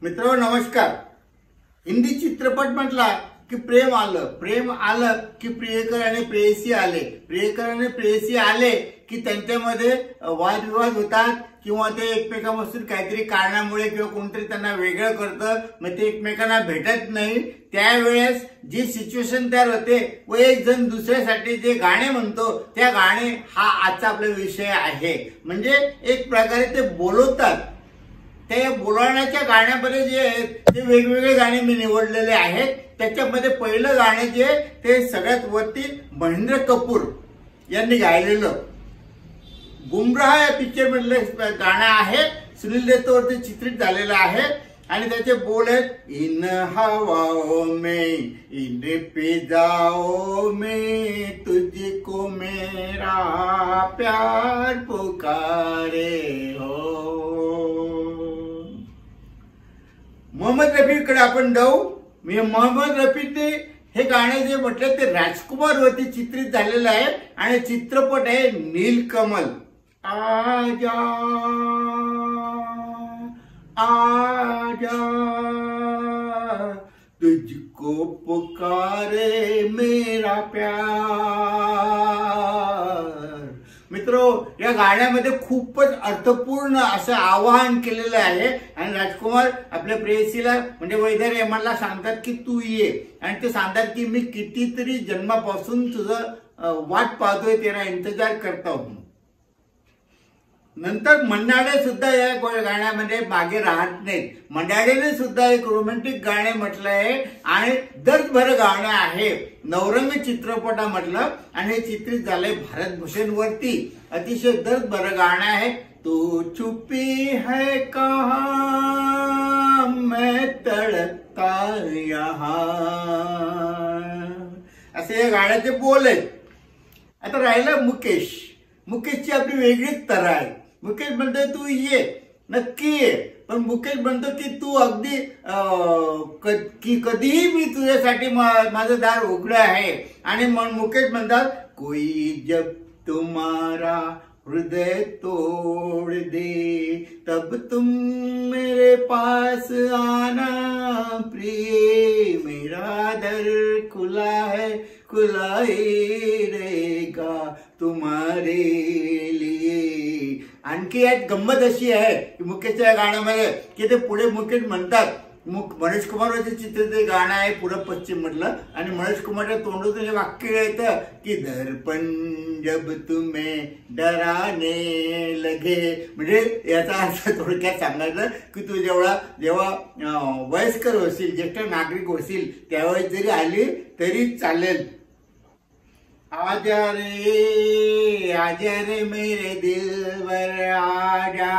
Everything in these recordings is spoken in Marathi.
मित्रांनो नमस्कार। हिंदी चित्रपट म्हटला की प्रेम आलं की प्रियकर आणि प्रेयसी आले, प्रियकर आणि प्रेयसी आले की त्यांच्यामध्ये वादविवाद होतात किंवा ते एकमेकांपासून काहीतरी कारणामुळे किंवा कोणतरी त्यांना वेगळं करतं, मग ते एकमेकांना भेटत नाही। त्यावेळेस जी सिच्युएशन तयार होते व एक जण दुसऱ्यासाठी जे गाणे म्हणतो त्या गाणे हा आजचा आपला विषय आहे। म्हणजे एक प्रकारे ते बोलवतात। त्या बोलवण्याच्या गाण्यामध्ये जे आहेत ते वेगवेगळे गाणे मी निवडलेले आहेत। त्याच्यामध्ये पहिलं गाणं जे ते सगळ्यात वरती महेंद्र कपूर यांनी गायलेलं गुमराह या पिक्चर मधलं गाणं आहे। सुनील दत्तवरती चित्रित झालेलं आहे आणि त्याचे बोल आहेत इन हवाओं में इन फिजाओं में तुझको मेरा प्यार पुकारे हो। मोहम्मद रफीकडे आपण जाऊ। मी मोहम्मद रफीने हे गाणे जे म्हटलं ते राजकुमार वरती चित्रित झालेलं आहे आणि चित्रपट आहे नीलकमल। आजा आजा तुझको पुकारे मेरा प्यार। मित्रो या गाण्यामध्ये खूपच अर्थपूर्ण असं आवाहन केलेलं आहे आणि राजकुमार आपल्या प्रेयसीला म्हणजे वैदर हेमंतला सांगतात की तू ये आणि ते सांगतात की मी कितीतरी जन्मापासून तुझं वाट पाहतोय, तेरा इंतजार करता हूं। नंतर मंडाडे सुद्धा या गाण्यामध्ये मागे राहत नाहीत। मंडाडेने सुद्धा एक रोमॅन्टिक गाणे म्हटलं आहे आणि दर्दभर गाणं आहे नवरंग चित्रपटामधलं आणि हे चित्रित झालंय भारत भूषण वरती। अतिशय दर्दभर गाणं आहे। तू छुपी है कहां मैं तड़पता यहाँ, असे या गाण्याचे बोल आहेत। आता राहिलं मुकेशची आपली वेगळीच तऱ्हा आहे। मुकेश म्हणतोय तू ये नक्की ये, पण मुकेश म्हणतो की तू अगदी की कधीही मी तुझ्यासाठी माझं दार उघडं आहे। आणि मुकेश म्हणतात कोई जब तुम्हारा हृदय तोड़ दे तब तुम मेरे पास आना प्रिय, मेरा दर खुला है खुला ही रहेगा तुम्हारे लिए। आणखी एक गंमत अशी आहे की मुकेशच्या गाण्यामध्ये की ते पुढे मुकेश म्हणतात मनोज कुमारचं चित्र ते गाणं आहे पुढे पश्चिम मधलं आणि मनोज कुमारच्या तोंडातून हे वाक्य येतं की दर्पण जब तुम्हें डराने लगे। म्हणजे याचा अर्थ थोडक्यात सांगायचं की तू जेव्हा वयस्कर होशील, ज्येष्ठ नागरिक होशील त्यावेळेस जरी आली तरी चालेल। आजा रे मेरे दिलबर आजा,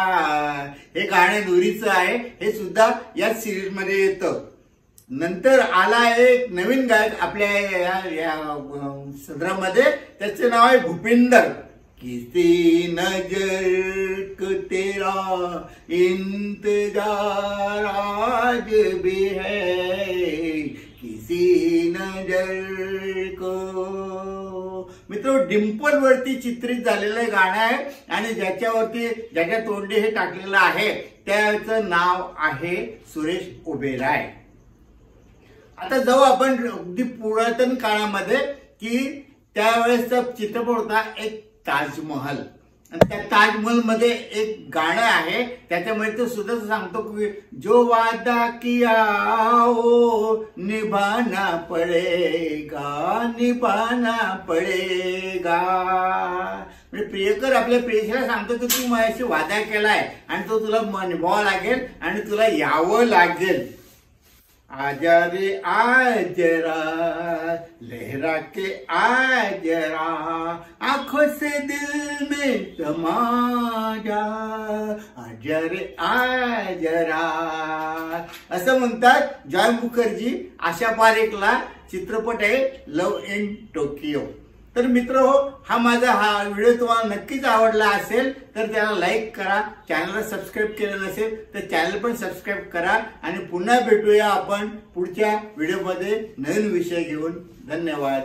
हे गाणं नुरीचं आहे। हे सुद्धा या सिरीज मध्ये येतं। नंतर आला एक नवीन गायक आपल्या या सदरामध्ये, त्याचे नाव आहे भूपिंदर। किसी नजर को तेरा इंतजार आज भी है, किसी नजर को। मित्रों डिंपल वरती चित्रित झालेलं गाणं आहे आणि ज्याच्या तोंडी हे टाकलेलं आहे त्याचं नाव आहे सुरेश ओबेरॉय। आता जाऊ आपण अगदी पुरातन काळामध्ये की त्यावेळेसचा चित्रपट होता एक ताजमहल आणि त्या ताजमहल मध्ये एक गाणं आहे। त्याच्यामध्ये तो सुद्धा सांगतो की जो वादा किया वो निभाना पडेगा निभाना पडेगा। म्हणजे प्रियकर आपल्या प्रेयसीला सांगतो की तू माझ्याशी वादा केलाय आणि तो तुला निभावावा लागेल आणि तुला यावं लागेल। आजा रे आ जरा लहरा के आ जरा आंखों से दिल में समा जा, आजा रे आ जरा असं म्हणतात जॉय मुखर्जी। आशा पारेखला चित्रपट आहे लव इन टोकियो। तर मित्रो हा व्हिडिओ तुम्हाला नक्कीच आवडला असेल तर त्याला लाईक करा, चॅनलला सबस्क्राईब केलं नसेल तर चॅनल पण सबस्क्राईब करा आणि पुन्हा भेटूया आपण पुढच्या व्हिडिओमध्ये नवीन विषय घेऊन। धन्यवाद।